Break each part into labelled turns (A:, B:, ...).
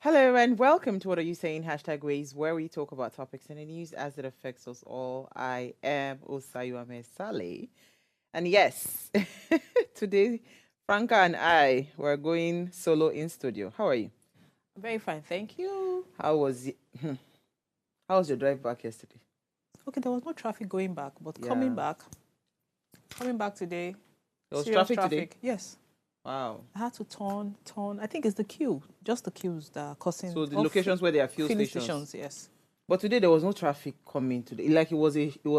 A: Hello and welcome to What Are You Saying? #Ways, where we talk about topics in the news as it affects us all. I am Osayuame Saleh. And yes, today Franca and I were going solo in studio. How are you?
B: Very fine, thank you.
A: How was it? How was your drive back yesterday?
B: Okay, there was no traffic going back, but
A: Yeah.
B: coming back today,
A: There was
B: serious
A: traffic today?
B: traffic. Yes,
A: Wow.
B: I had to turn. I think it's the queue, just the queues that are causing
A: So the locations where there are fuel
B: filling
A: stations.
B: stations. Yes.
A: But today there was no traffic coming today. Like it was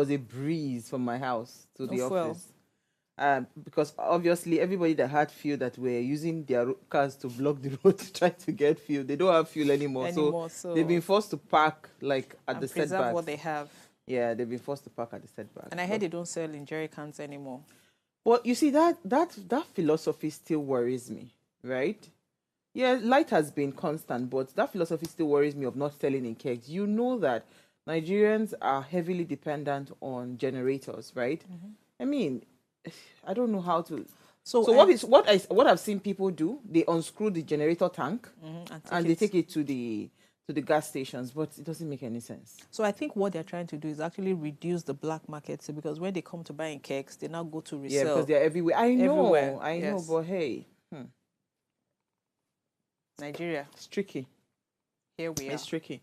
A: a breeze from my house to
B: No
A: the
B: fuel
A: office. Because obviously everybody that had fuel that were using their cars to block the road to try to get fuel, they don't have fuel anymore. So
B: anymore.
A: they've been
B: So
A: forced to park like at the
B: and preserve
A: setbacks.
B: what they have.
A: Yeah, they've been forced to park at the
B: And
A: setbacks.
B: I heard they don't sell in jerry cans anymore.
A: But you see that philosophy still worries me, right? Yeah, light has been constant, but that philosophy still worries me of not selling in kegs. You know that Nigerians are heavily dependent on generators, right? I mean, I don't know how to.
B: So
A: So what I've seen people do? They unscrew the generator tank
B: and
A: and they take it to the gas stations, but it doesn't make any sense.
B: So I think what they're trying to do is actually reduce the black market. So because when they come to buy in cakes, they now go to
A: Yeah, because
B: resell
A: they're everywhere.
B: everywhere.
A: I know,
B: Yes,
A: but hey,
B: Nigeria.
A: it's tricky.
B: Here we are.
A: It's tricky.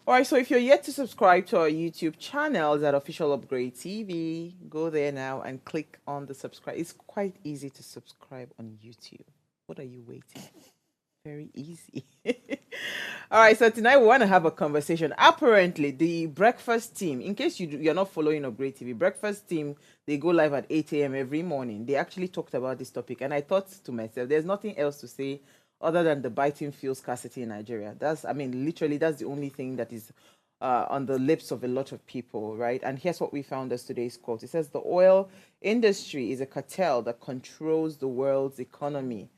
A: All right, so if you're yet to subscribe to our YouTube channel, at Official Upgrade TV, go there now and click on the subscribe. It's quite easy to subscribe on YouTube. What are you waiting? Very easy. All right, so tonight we want to have a conversation. Apparently, the breakfast team, in case you're not following Upgrade TV, breakfast team, they go live at 8 a.m. every morning. They actually talked about this topic, and I thought to myself, there's nothing else to say other than the biting fuel scarcity in Nigeria. Literally, that's the only thing that is on the lips of a lot of people, right? And here's what we found as today's quote. It says, the oil industry is a cartel that controls the world's economy.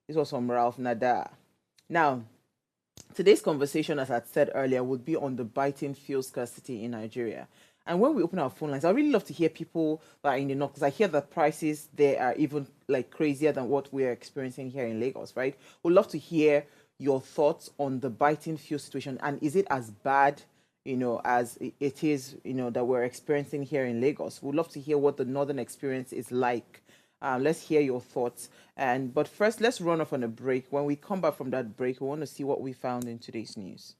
A: This was from Ralph Nader. Now, today's conversation, as I said earlier, would be on the biting fuel scarcity in Nigeria. And when we open our phone lines, I really love to hear people that are in the north, because I hear the prices there are even like crazier than what we're experiencing here in Lagos, right? We'd love to hear your thoughts on the biting fuel situation, and is it as bad, as it is, that we're experiencing here in Lagos? We'd love to hear what the northern experience is like. Let's hear your thoughts. But first, let's run off on a break. When we come back from that break, we want to see what we found in today's news.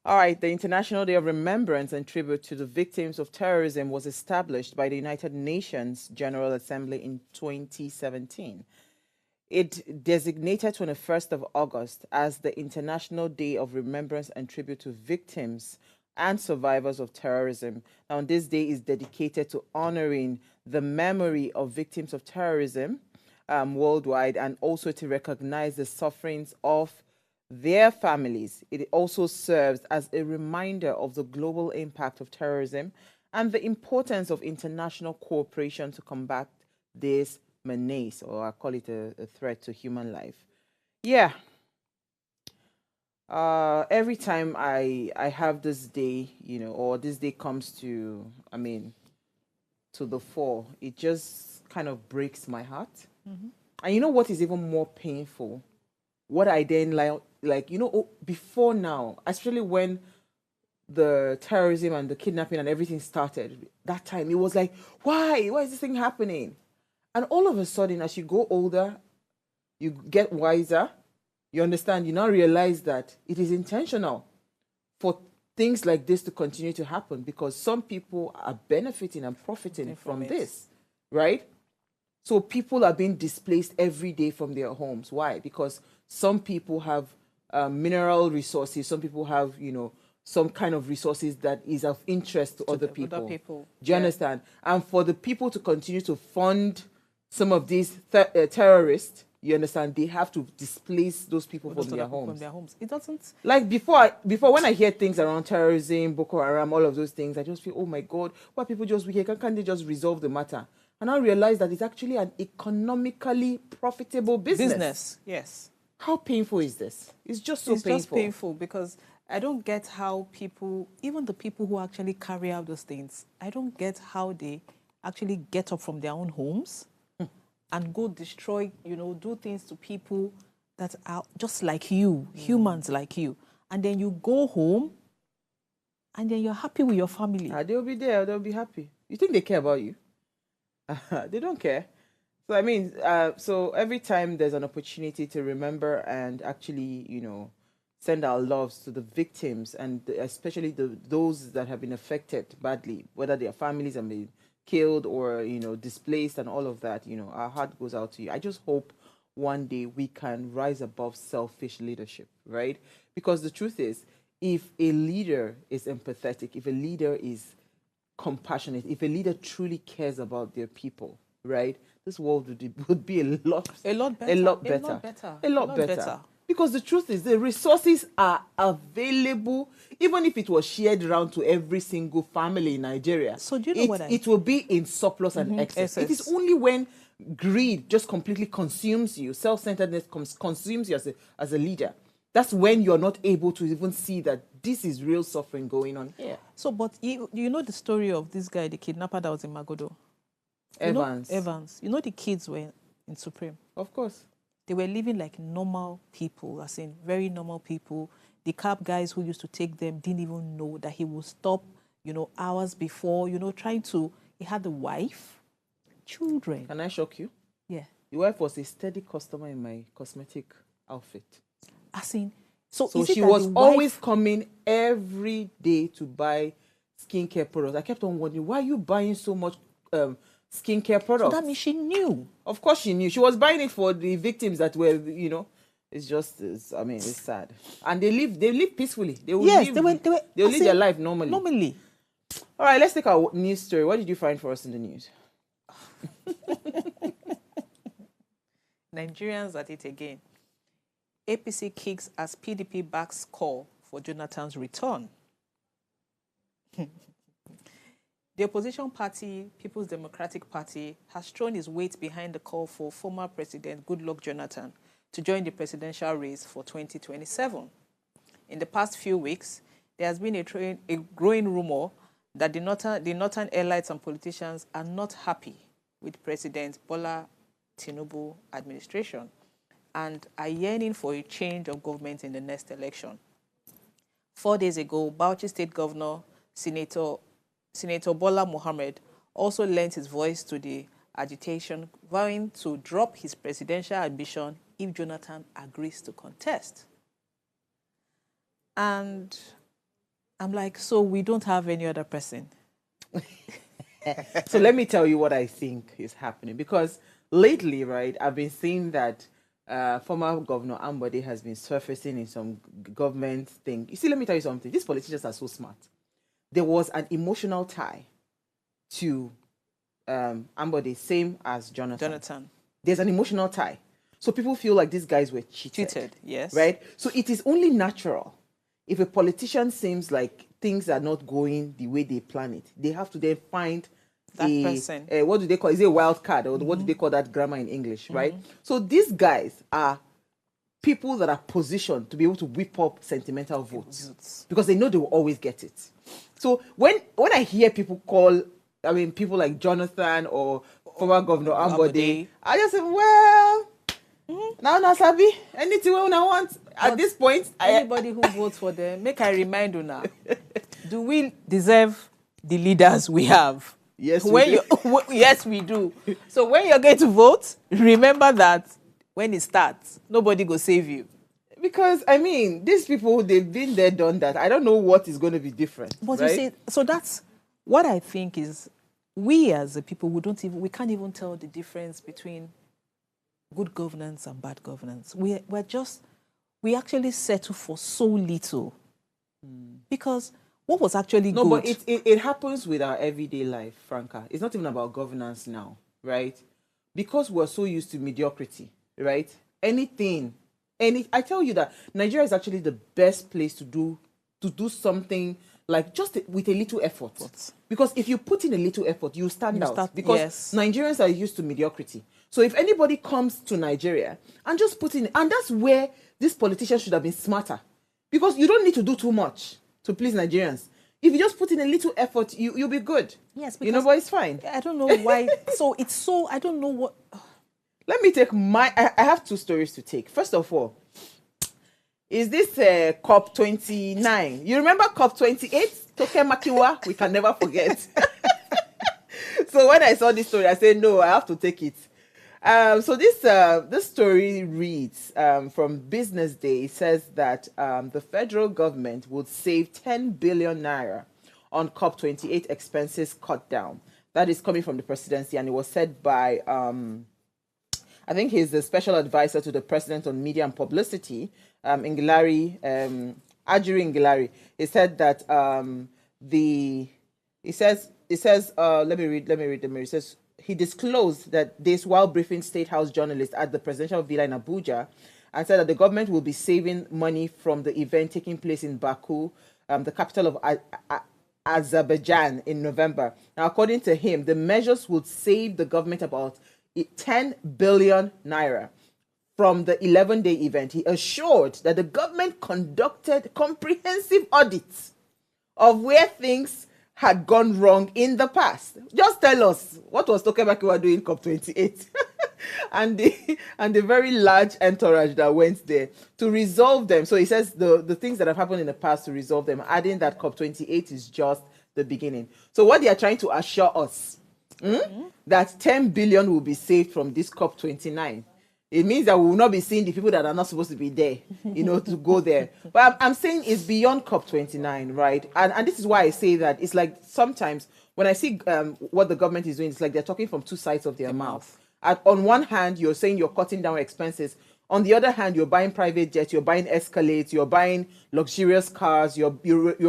A: All right, the International Day of Remembrance and Tribute to the Victims of Terrorism was established by the United Nations General Assembly in 2017. It designated 21st of August as the International Day of Remembrance and Tribute to Victims and Survivors of Terrorism. Now, this day is dedicated to honoring the memory of victims of terrorism worldwide, and also to recognize the sufferings of their families. It also serves as a reminder of the global impact of terrorism and the importance of international cooperation to combat this menace, or I call it a threat to human life. Yeah. Every time I have this day, or this day comes to, to the fore, it just kind of breaks my heart. And you know what is even more painful? What I then before now, especially when the terrorism and the kidnapping and everything started, that time it was like, why is this thing happening? And all of a sudden, as you go older, you get wiser, you understand, you now realize that it is intentional for things like this to continue to happen, because some people are benefiting and profiting from this, right? So people are being displaced every day from their homes. Why? Because some people have mineral resources, some people have, some kind of resources that is of interest to other people. Do you understand? And for the people to continue to fund some of these terrorists, You understand? They have to displace those people
B: Or
A: from
B: those
A: their
B: other people
A: homes.
B: from their homes. It doesn't.
A: Like before when I hear things around terrorism, Boko Haram, all of those things, I just feel, oh my God, why people just wicked? Can't they just resolve the matter? And I realize that it's actually an economically profitable business.
B: Yes.
A: How painful is this? It's just so
B: It's
A: painful.
B: just painful because I don't get how people, even the people who actually carry out those things, I don't get how they actually get up from their own homes and go destroy, do things to people that are just like you, humans like you. And then you go home and then you're happy with your family.
A: They'll be there. They'll be happy. You think they care about you? They don't care. So I mean, so every time there's an opportunity to remember and actually, send our loves to the victims and especially those that have been affected badly, whether their families have been killed or displaced and all of that, our heart goes out to you. I just hope one day we can rise above selfish leadership, right? Because the truth is, if a leader is empathetic, if a leader is compassionate, if a leader truly cares about their people, right, this world would be a lot better. A lot better. Because the truth is, the resources are available, even if it was shared around to every single family in Nigeria.
B: So do you know
A: it will be in surplus and excess. It is only when greed just completely consumes you, self-centeredness consumes you as a leader. That's when you're not able to even see that this is real suffering going on here.
B: So, but you know the story of this guy, the kidnapper that was in Magodo? Evans. You know the kids were in Supreme?
A: Of course.
B: They were living like normal people, as in very normal people. The cab guys who used to take them didn't even know that he would stop, hours before, trying to... He had a wife, children.
A: Can I shock you?
B: Yeah.
A: The wife was a steady customer in my cosmetic outfit.
B: As in... So
A: she was always coming every day to buy skincare products. I kept on wondering, why are you buying so much skincare products?
B: So that means she knew.
A: Of course she knew. She was buying it for the victims that were, it's just, it's sad. And they live peacefully. They'll live their life normally. All right, let's take our news story. What did you find for us in the news?
B: Nigerians at it again. APC kicks as PDP backs call for Jonathan's return. The opposition party, People's Democratic Party, has thrown its weight behind the call for former President Goodluck Jonathan to join the presidential race for 2027. In the past few weeks, there has been a growing rumor that the northern elites and politicians are not happy with President Bola Tinubu administration and are yearning for a change of government in the next election. 4 days ago, Bauchi State Governor, Senator Bola Mohammed, also lent his voice to the agitation, vowing to drop his presidential ambition if Jonathan agrees to contest. And I'm like, so we don't have any other person?
A: So let me tell you what I think is happening. Because lately, right, I've been seeing that former Governor Ambode has been surfacing in some government thing. You see, let me tell you something. These politicians are so smart. There was an emotional tie to Ambode, same as Jonathan. There's an emotional tie. So people feel like these guys were cheated.
B: Yes.
A: Right? So it is only natural if a politician seems like things are not going the way they plan it. They have to then find
B: that person.
A: What do they call it? Is it a wild card? Or what do they call that grammar in English, right? So these guys are people that are positioned to be able to whip up sentimental votes because they know they will always get it. So when I hear people people like Jonathan or former Governor Ambode, I just say, well, now Sabi, anything I want. At this point,
B: anybody who votes for them, make I remind you now, do we deserve the leaders we have?
A: Yes, we do.
B: Yes, we do. So when you're going to vote, remember that when it starts, nobody go save you.
A: Because, I mean, these people, they've been there, done that. I don't know what is going to be different.
B: But
A: right?
B: You see, so that's what I think is, we as a people, we can't even tell the difference between good governance and bad governance. We actually settle for so little. Because what was actually good...
A: No, but it happens with our everyday life, Franca. It's not even about governance now, right? Because we're so used to mediocrity, right? Anything, I tell you that Nigeria is actually the best place to do something like just with a little effort. Because if you put in a little effort, you stand out. Because
B: yes.
A: Nigerians are used to mediocrity. So if anybody comes to Nigeria and just put in, and that's where these politicians should have been smarter. Because you don't need to do too much to please Nigerians. If you just put in a little effort, you'll be good.
B: Yes,
A: because, you know, but it's fine.
B: I don't know why. I don't know what.
A: Let me take I have two stories to take. First of all, is this COP 29? You remember COP 28? Toke Makiwa? We can never forget. So when I saw this story, I said, no, I have to take it. So this story reads from Business Day. It says that the federal government would save 10 billion naira on COP28 expenses cut down. That is coming from the presidency, and it was said by I think he's the special advisor to the president on media and publicity, Ngilari, Ajuri Ngilari. He said that let me read. It says he disclosed that this while briefing State House journalists at the presidential villa in Abuja, and said that the government will be saving money from the event taking place in Baku, the capital of Azerbaijan, in November. Now, according to him, the measures would save the government about 10 billion naira from the 11-day event. He assured that the government conducted comprehensive audits of where things had gone wrong in the past. Just tell us, what was Tokemakiwa doing COP28? and the very large entourage that went there to resolve them. So he says the things that have happened in the past to resolve them, adding that COP28 is just the beginning. So what they are trying to assure us, that 10 billion will be saved from this COP29. It means that we will not be seeing the people that are not supposed to be there, to go there. But I'm saying it's beyond COP29, right? And this is why I say that it's like sometimes when I see what the government is doing, it's like they're talking from two sides of their mouth. On one hand, you're saying you're cutting down expenses. On the other hand, you're buying private jets, you're buying Escalades, you're buying luxurious cars, you're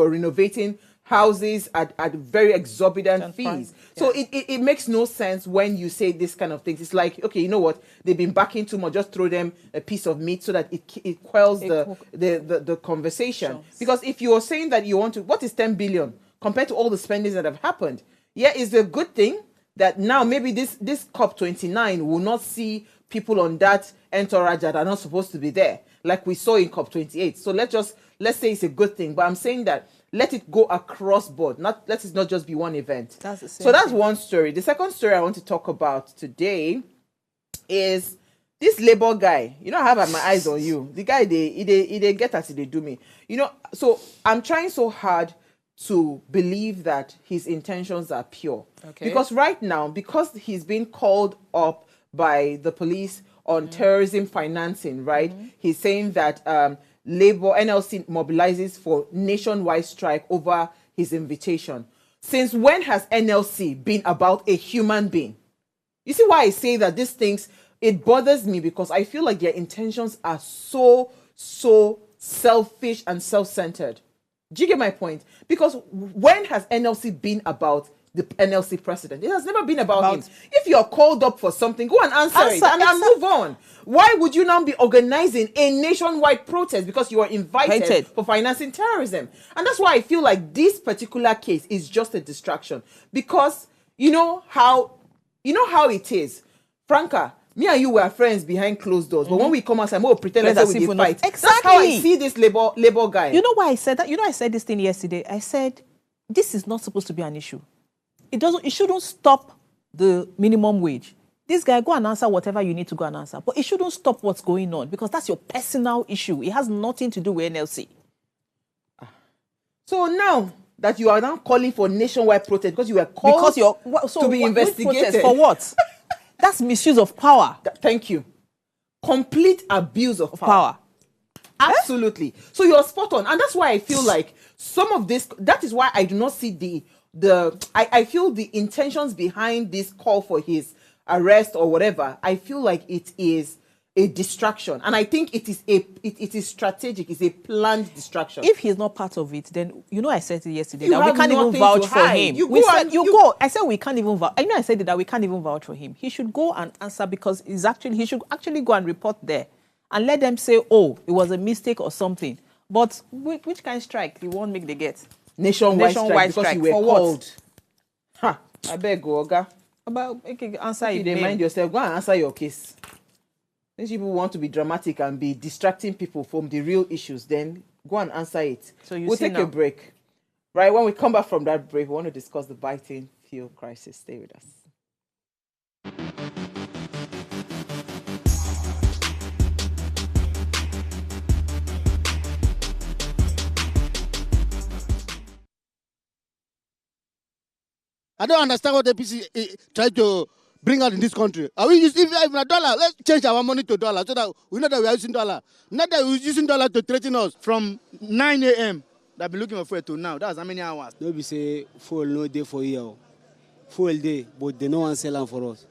A: renovating houses at very exorbitant fees. So it makes no sense when you say this kind of things. It's like, okay, you know what? They've been backing too much. Just throw them a piece of meat so that it quells the conversation. Because if you are saying that you want to, what is 10 billion compared to all the spendings that have happened? Yeah, it's a good thing that now maybe this COP29 will not see people on that entourage that are not supposed to be there, like we saw in COP28. So let's say it's a good thing. But I'm saying that let it go across board. Let it not just be one event. That's one story. The second story I want to talk about today is this Labour guy. I have my eyes on you. The guy, they get as they do me. So I'm trying so hard to believe that his intentions are pure. Okay. Because right now, because he's been called up by the police on terrorism financing, right? He's saying that Labour NLC mobilizes for nationwide strike over his invitation. Since when has NLC been about a human being? You see why I say that these things, it bothers me, because I feel like their intentions are so selfish and self-centered. Do you get my point? Because when has NLC been about the NLC president? It has never been about him. If you're called up for something, go and answer it and move on. Why would you now be organizing a nationwide protest because you are invited for financing terrorism? And that's why I feel like this particular case is just a distraction. Because you know how it is. Franca, me and you were friends behind closed doors, but when we come outside, we'll pretend like we did fight. Exactly. That's how I see this labor guy.
B: You know why I said that? I said this thing yesterday. I said, this is not supposed to be an issue. It shouldn't stop the minimum wage. This guy, go and answer whatever you need to go and answer. But it shouldn't stop what's going on, because that's your personal issue. It has nothing to do with NLC.
A: So now that you are now calling for nationwide protest because you were called to be investigated.
B: For what? That's misuse of power.
A: Thank you. Complete abuse of power. Absolutely. So you're spot on. And that's why I feel like some of this, that is why I do not see I feel the intentions behind this call for his arrest or whatever. I feel like it is a distraction, and I think it is strategic. It's a planned distraction.
B: If he's not part of it, then I said it yesterday
A: You
B: that we
A: have
B: can't even
A: nothing
B: vouch
A: to
B: for
A: hide.
B: him.
A: You
B: We
A: go
B: said
A: and
B: you
A: you-
B: go. I said we can't even vouch. I said that we can't even vouch for him. He should go and answer because he should actually go and report there and let them say, oh, it was a mistake or something. But which kind of strike you won't make they get?
A: Nationwide strike because
B: strike.
A: you were
B: For
A: called.
B: what?
A: Ha! I beg you, Oga.
B: About answer
A: If
B: your
A: you dey
B: mail.
A: mind yourself, go and answer your case. These people want to be dramatic and be distracting people from the real issues, then go and answer it.
B: So you
A: we'll
B: see
A: take
B: now.
A: a break. Right, when we come back from that break, we want to discuss the biting fuel crisis. Stay with us.
C: I don't understand what the APC try to bring out in this country. Are we using even a dollar? Let's change our money to dollar so that we know that we are using dollar. Not that we're using dollar to threaten us from 9 a.m. that been looking for fuel to now. That's how many hours?
D: No be say fuel no dey for here. Fuel dey, but they no wan sell am for us.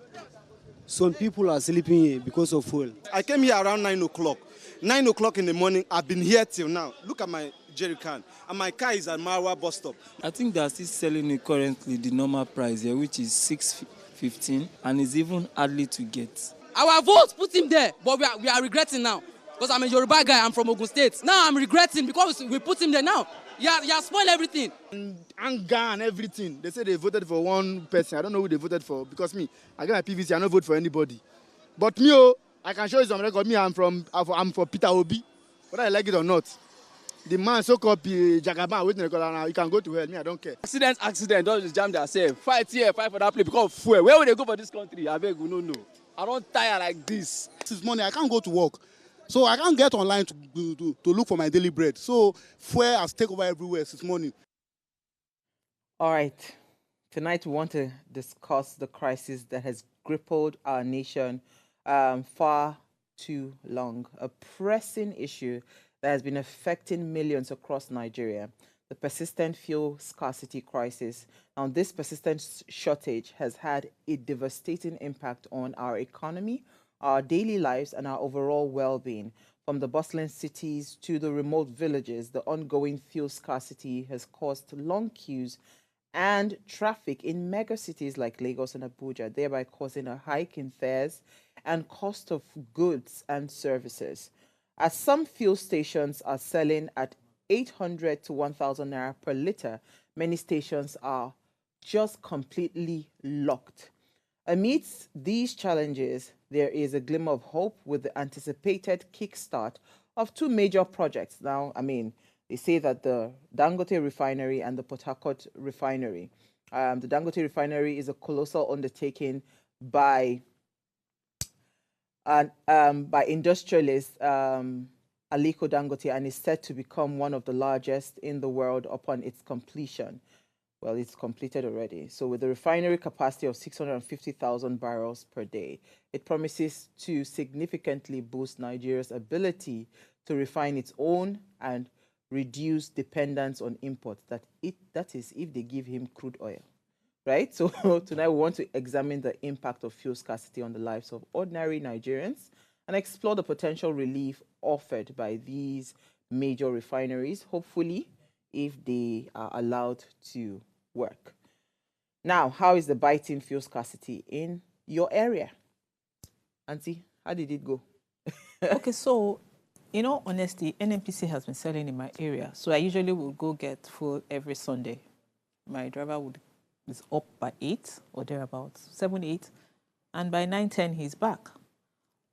D: Some people are sleeping here because of fuel.
E: I came here around 9 o'clock. 9 o'clock in the morning, I've been here till now. Look at my jerry can. And my car is at Marwa bus stop.
F: I think they are still selling it currently, the normal price here, which is 6.15, and it's even hardly to get.
G: Our vote put him there, but we are regretting now. Because I'm a Yoruba guy, I'm from Ogun State. Now I'm regretting because we put him there now. You spoil everything.
C: Anger and everything. They say they voted for one person. I don't know who they voted for because me, I get my PVC, I don't vote for anybody. But me, I can show you some record. Me, I'm for Peter Obi, whether I like it or not. The man so-called Jagaban waiting now. You can go to hell. Me, I don't care.
H: Accident, don't just jam themselves. Fight here, fight for that place because of fuel. Where will they go for this country? I beg, we don't know. I don't tire like this.
C: This is money. I can't go to work. So I can't get online to look for my daily bread. So fuel has taken over everywhere since morning.
A: All right. Tonight we want to discuss the crisis that has crippled our nation far too long. A pressing issue that has been affecting millions across Nigeria. The persistent fuel scarcity crisis. Now, this persistent shortage has had a devastating impact on our economy, our daily lives, and our overall well-being. From the bustling cities to the remote villages, the ongoing fuel scarcity has caused long queues and traffic in mega cities like Lagos and Abuja, thereby causing a hike in fares and cost of goods and services. As some fuel stations are selling at 800 to 1,000 naira per litre, many stations are just completely locked. Amidst these challenges, there is a glimmer of hope with the anticipated kickstart of two major projects. Now, they say that the Dangote refinery and the Port Harcourt refinery. The Dangote refinery is a colossal undertaking by industrialist Aliko Dangote, and is set to become one of the largest in the world upon its completion. Well, it's completed already. So with a refinery capacity of 650,000 barrels per day, it promises to significantly boost Nigeria's ability to refine its own and reduce dependence on imports. That is, if they give him crude oil. Right? So tonight we want to examine the impact of fuel scarcity on the lives of ordinary Nigerians and explore the potential relief offered by these major refineries, hopefully, if they are allowed to work. Now, how is the biting fuel scarcity in your area? Auntie, how did it go?
B: Okay, so, in all honesty, NNPC has been selling in my area. So I usually will go get fuel every Sunday. My driver is up by 8 or thereabouts, 7, 8. And by 9, 10, he's back.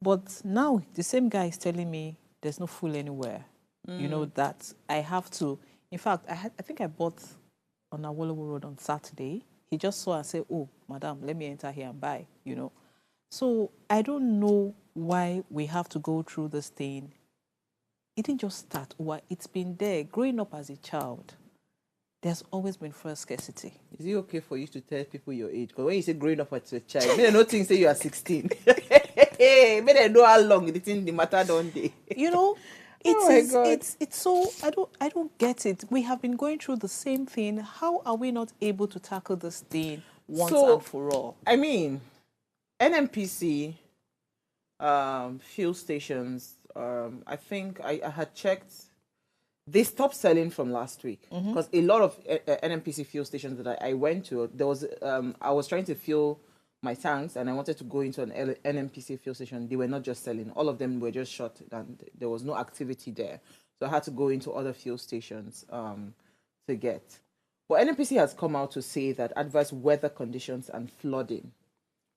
B: But now the same guy is telling me there's no fuel anywhere. You know, that I have to. In fact, I think I bought on Awolowo Road on Saturday. He just saw and said, oh, madam, let me enter here and buy, So I don't know why we have to go through this thing. It didn't just start. It's been there. Growing up as a child, there's always been fuel scarcity.
A: Is it okay for you to tell people your age? Because when you say growing up as a child, may they not think say you are 16. May they know how long the matter don't they?
B: It's so I don't get it. We have been going through the same thing. How are we not able to tackle this thing once and for all?
A: NNPC fuel stations, I think I had checked, they stopped selling from last week because a lot of NMPC fuel stations that I went to, there was I was trying to fuel my tanks and I wanted to go into an NMPC fuel station. They were not just selling; all of them were just shut, and there was no activity there. So I had to go into other fuel stations to get. But NMPC has come out to say that adverse weather conditions and flooding,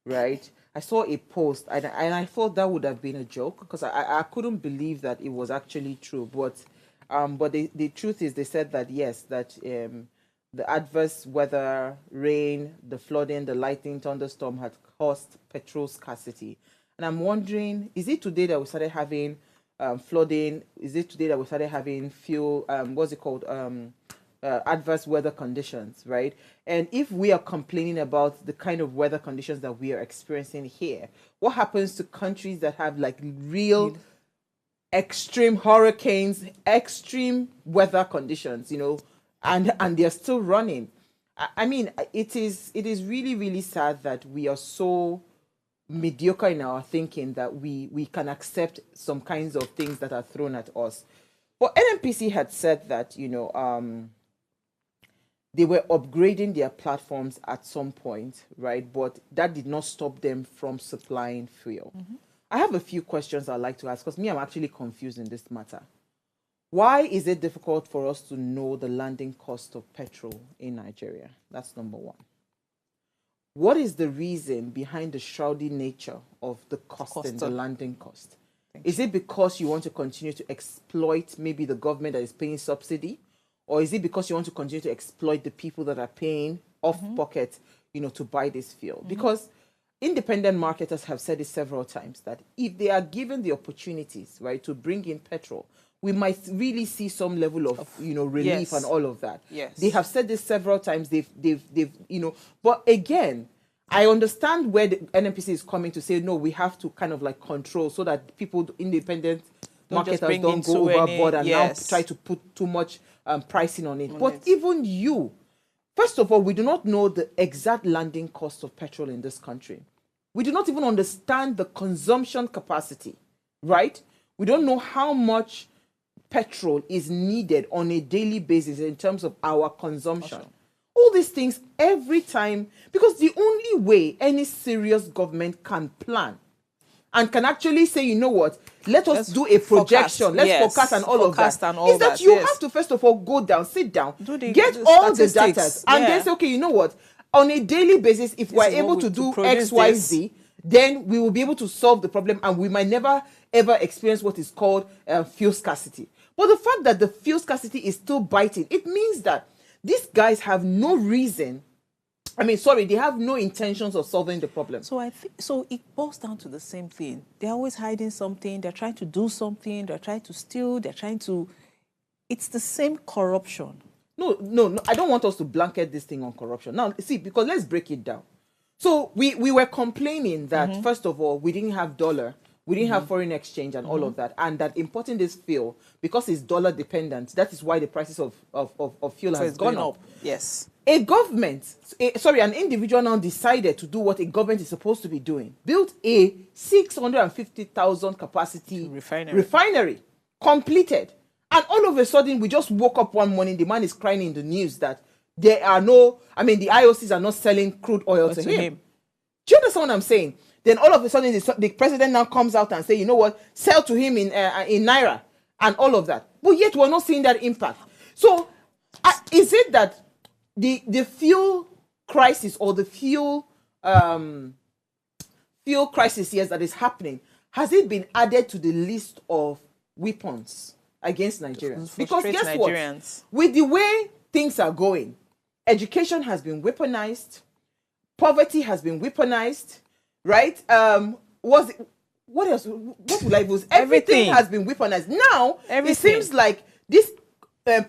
A: right? I saw a post and I thought that would have been a joke because I couldn't believe that it was actually true. But the truth is they said that yes, that the adverse weather, rain, the flooding, the lightning, thunderstorm had caused petrol scarcity. And I'm wondering, is it today that we started having flooding? Is it today that we started having fuel, what's it called? Adverse weather conditions, right? And if we are complaining about the kind of weather conditions that we are experiencing here, what happens to countries that have like real extreme hurricanes, extreme weather conditions, and they're still running? I mean, it is really, really sad that we are so mediocre in our thinking that we can accept some kinds of things that are thrown at us. But NMPC had said that, they were upgrading their platforms at some point, right? But that did not stop them from supplying fuel. I have a few questions I'd like to ask because I'm actually confused in this matter. Why is it difficult for us to know the landing cost of petrol in Nigeria? That's number one. What is the reason behind the shrouded nature of the cost and the landing cost? Is it because you want to continue to exploit maybe the government that is paying subsidy? Or is it because you want to continue to exploit the people that are paying off pocket, to buy this fuel? Because independent marketers have said it several times that if they are given the opportunities, right, to bring in petrol, we might really see some level of relief and all of that.
B: Yes.
A: They have said this several times. But again, I understand where the NMPC is coming to say, no, we have to kind of like control so that people, independent marketers don't go overboard and now try to put too much pricing on it. But even first of all, we do not know the exact landing cost of petrol in this country. We do not even understand the consumption capacity, right? We don't know how much petrol is needed on a daily basis in terms of our consumption. All these things every time, because the only way any serious government can plan and can actually say, you know what, let's do a projection, let's forecast and all of that, is that you have to first of all go down, sit down, get all the data, and then say, okay, you know what, on a daily basis, if we're able to do X, Y, Z, then we will be able to solve the problem and we might never ever experience what is called fuel scarcity. But the fact that the fuel scarcity is still biting, it means that these guys have no reason, they have no intentions of solving the problem.
B: So so it boils down to the same thing. They're always hiding something. They're trying to do something. They're trying to steal. It's the same corruption.
A: No. I don't want us to blanket this thing on corruption. Now, see, because let's break it down. So we were complaining that, first of all, we didn't have dollar. We didn't have foreign exchange and all of that. And that importing this fuel, because it's dollar dependent, that is why the prices of fuel has gone up.
B: Yes.
A: An individual now decided to do what a government is supposed to be doing. Built a 650,000 capacity refinery. Completed. And all of a sudden, we just woke up one morning, the man is crying in the news that the IOCs are not selling crude oil to him. Do you understand what I'm saying? Then all of a sudden, the president now comes out and say, you know what, sell to him in Naira and all of that. But yet we're not seeing that impact. So is it that the fuel crisis or the fuel crisis here that is happening, has it been added to the list of weapons against Nigerians? Because guess
B: Nigerians.
A: What? With the way things are going, education has been weaponized, poverty has been weaponized, right? What else? What would I use? Everything has been weaponized. Now, it seems like this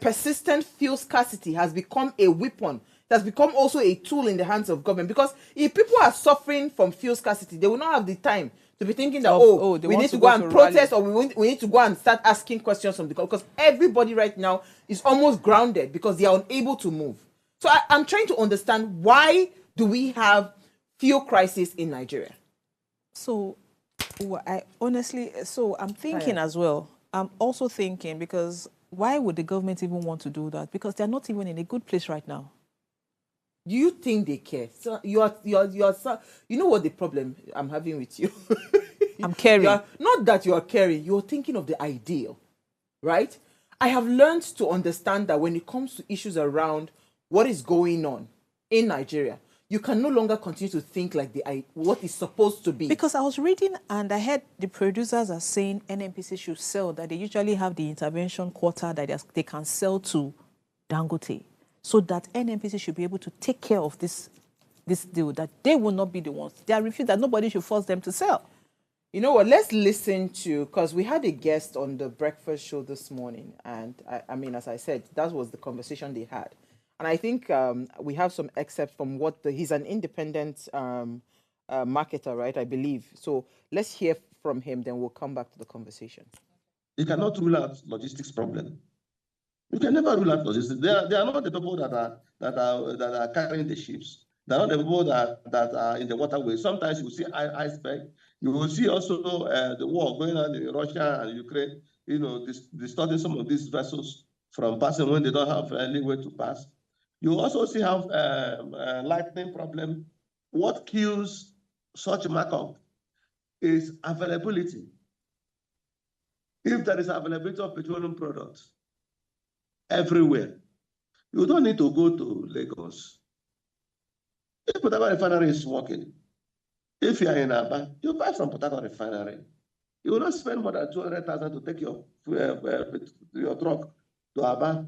A: persistent fuel scarcity has become a weapon. It has become also a tool in the hands of government. Because if people are suffering from fuel scarcity, they will not have the time to be thinking that, we need to go and protest, or we need to go and start asking questions from the government. Because everybody right now is almost grounded because they are unable to move. So I'm trying to understand, why do we have fuel crisis in Nigeria?
B: So Well, I honestly, so I'm thinking
A: Fire.
B: as well. I'm also thinking because why would the government even want to do that? Because they're not even in a good place right now.
A: Do you think they care? So you know what the problem I'm having with you?
B: I'm caring.
A: Not that you are caring, you're thinking of the ideal, right? I have learned to understand that when it comes to issues around what is going on in Nigeria, you can no longer continue to think like what is supposed to be.
B: Because I was reading and I heard the producers are saying NNPC should sell, that they usually have the intervention quota that they can sell to Dangote, so that NNPC should be able to take care of this deal, that they will not be the ones. They are refused, that nobody should force them to sell.
A: You know what? Let's listen to, because we had a guest on the breakfast show this morning, and I mean, as I said, that was the conversation they had, and I think we have some excerpts from what he's an independent marketer, right? I believe. So let's hear from him, then we'll come back to the conversation.
I: You cannot rule out logistics problem. You can never rule out logistics. They are not the people that are carrying the ships. They are not the people that are in the waterway. Sometimes you will see iceberg. You will see also the war going on in Russia and Ukraine. You know, distorting some of these vessels from passing when they don't have leeway to pass. You also see how lightning problem. What kills such markup is availability. If there is availability of petroleum products everywhere, you don't need to go to Lagos. If Port Harcourt refinery is working, if you are in Aba, you buy from Port Harcourt refinery. You will not spend more than 200,000 to take your truck to Aba,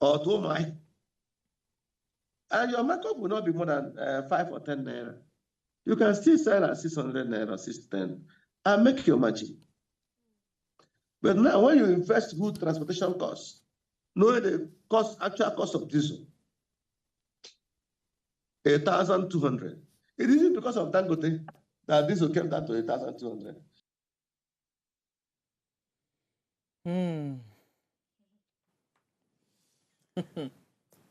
I: or to Omai. And your markup will not be more than 5 or 10 naira. You can still sell at 600 naira, 610, and make your margin. But now, when you invest good transportation costs, knowing the actual cost of diesel, 1,200. It isn't because of Dangote that diesel came down to 1,200.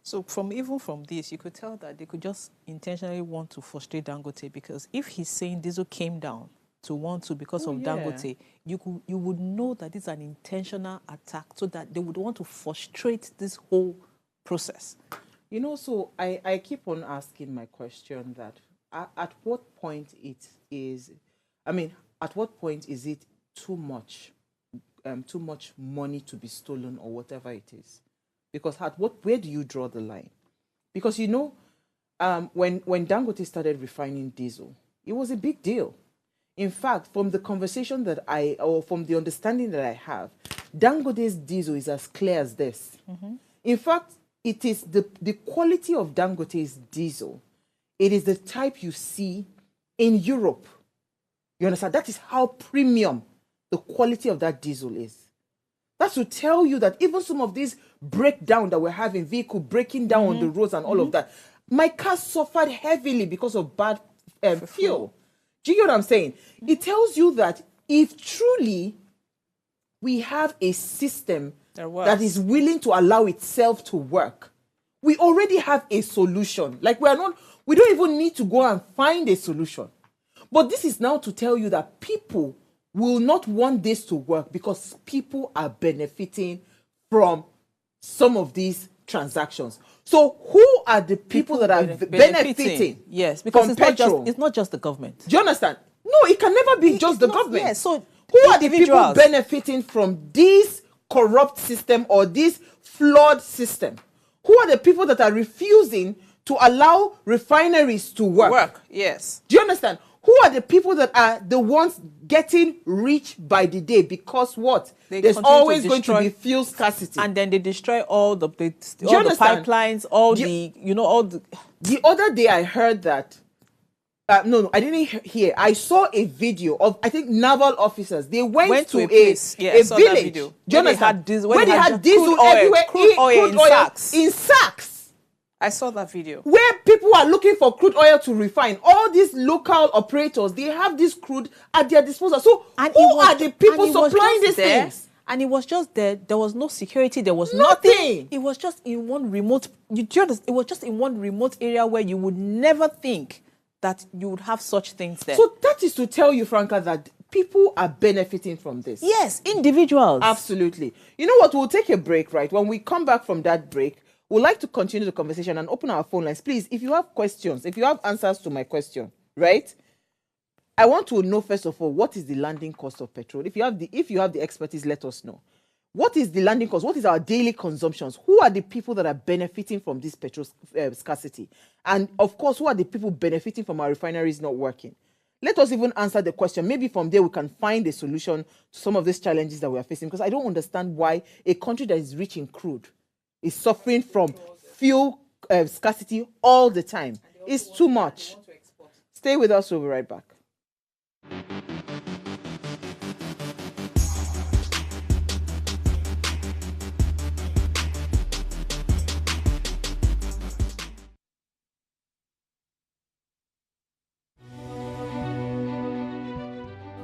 B: So even from this, you could tell that they could just intentionally want to frustrate Dangote, because if he's saying diesel came down because of Dangote, you would know that it's an intentional attack, so that they would want to frustrate this whole process.
A: You know, so I keep on asking my question that at what point is it too much money to be stolen or whatever it is? Because where do you draw the line? Because you know, when Dangote started refining diesel, it was a big deal. In fact, from the conversation from the understanding that I have, Dangote's diesel is as clear as this. In fact, it is the quality of Dangote's diesel. It is the type you see in Europe. You understand? That is how premium the quality of that diesel is. That's to tell you that even some of these breakdown that we're having, vehicle breaking down on the roads and all of that, my car suffered heavily because of bad fuel. Do you get what I'm saying? It tells you that if truly we have a system that is willing to allow itself to work, we already have a solution. Like we don't even need to go and find a solution. But this is now to tell you that people will not want this to work because people are benefiting from some of these transactions. So who are the people that are benefiting?
B: Yes, because
A: it's
B: not just the government.
A: Do you understand? No, it can never be just the government.
B: Yes, so
A: who are the people benefiting from this corrupt system or this flawed system? Who are the people that are refusing to allow refineries to work?
B: Yes.
A: Do you understand? Who are the people that are the ones getting rich by the day? Because what? There's always going to be fuel scarcity.
B: And then they destroy all the pipelines,
A: The other day I heard that, no, I didn't hear. I saw a video of, I think, naval officers. They went to a village. Do you understand? Where they had diesel everywhere.
B: Crude oil
A: in sacks.
B: I saw that video.
A: Where people are looking for crude oil to refine. All these local operators, they have this crude at their disposal. So who are the people supplying these things?
B: And it was just there. There was no security. There was nothing. It was just in one remote. It was just in one remote area where you would never think that you would have such things there.
A: So that is to tell you, Franca, that people are benefiting from this.
B: Yes, individuals.
A: Absolutely. You know what? We'll take a break, right? When we come back from that break, we'd like to continue the conversation and open our phone lines. Please, if you have questions, if you have answers to my question, right? I want to know, first of all, what is the landing cost of petrol? If you have the expertise, let us know. What is the landing cost? What is our daily consumptions? Who are the people that are benefiting from this petrol scarcity? And of course, who are the people benefiting from our refineries not working? Let us even answer the question. Maybe from there we can find a solution to some of these challenges that we are facing. Because I don't understand why a country that is rich in crude is suffering from fuel scarcity all the time. It's too much. Stay with us. We'll be right back.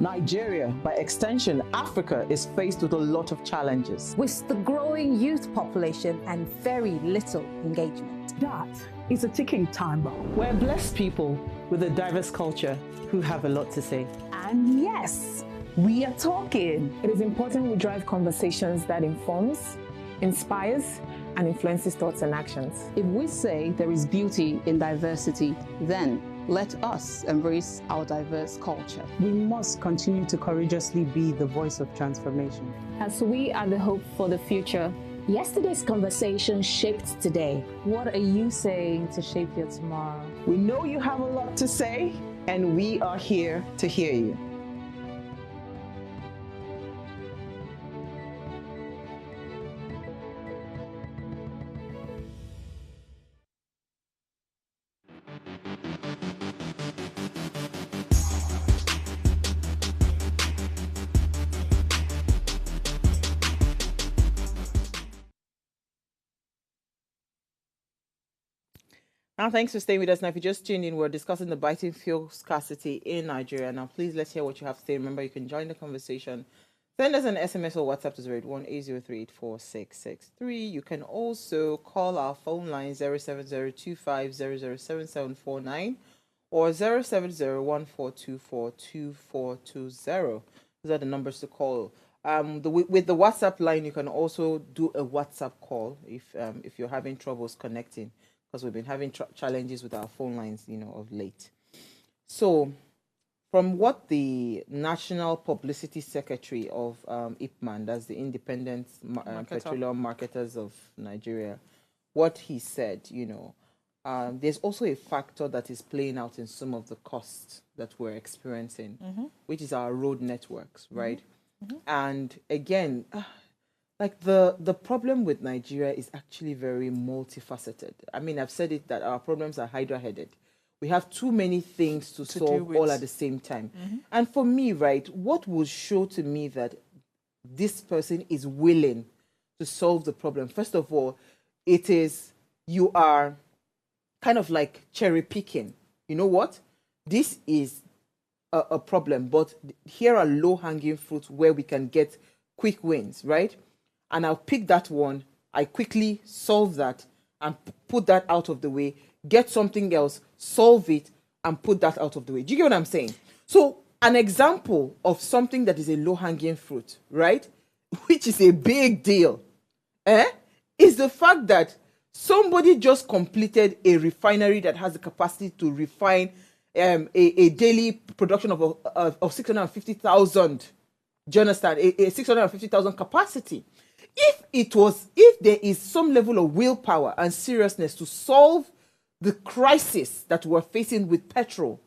A: Nigeria, by extension, Africa, is faced with a lot of challenges.
J: With the growing youth population and very little engagement.
K: That is a ticking time bomb.
A: We're blessed people with a diverse culture who have a lot to say.
K: And yes, we are talking.
L: It is important we drive conversations that informs, inspires, and influences thoughts and actions.
M: If we say there is beauty in diversity, then let us embrace our diverse culture.
N: We must continue to courageously be the voice of transformation.
L: As we are the hope for the future,
O: yesterday's conversation shaped today.
P: What are you saying to shape your tomorrow?
A: We know you have a lot to say, and we are here to hear you. Now, thanks for staying with us. Now, if you just tuned in, we're discussing the biting fuel scarcity in Nigeria. Now, please, let's hear what you have to say. Remember, you can join the conversation. Send us an SMS or WhatsApp to 081-803-84663. You can also call our phone line 07025007749 or 07014242420. Those are the numbers to call. With the WhatsApp line, you can also do a WhatsApp call if you're having troubles connecting, because we've been having challenges with our phone lines, of late. So, from what the National Publicity Secretary of IPMAN, that's the Independent Petroleum Marketers of Nigeria, what he said, there's also a factor that is playing out in some of the costs that we're experiencing, which is our road networks, right? And again, like the problem with Nigeria is actually very multifaceted. I mean, I've said it that our problems are hydra-headed. We have too many things to solve all at the same time. And for me, right, what will show to me that this person is willing to solve the problem, first of all, it is you are kind of like cherry picking. You know what? This is a problem, but here are low-hanging fruits where we can get quick wins, right? And I'll pick that one, I quickly solve that and put that out of the way, get something else, solve it, and put that out of the way. Do you get what I'm saying? So an example of something that is a low-hanging fruit, right, which is a big deal, is the fact that somebody just completed a refinery that has the capacity to refine a daily production of 650,000. Do you understand? A 650,000 capacity. If there is some level of willpower and seriousness to solve the crisis that we're facing with petrol,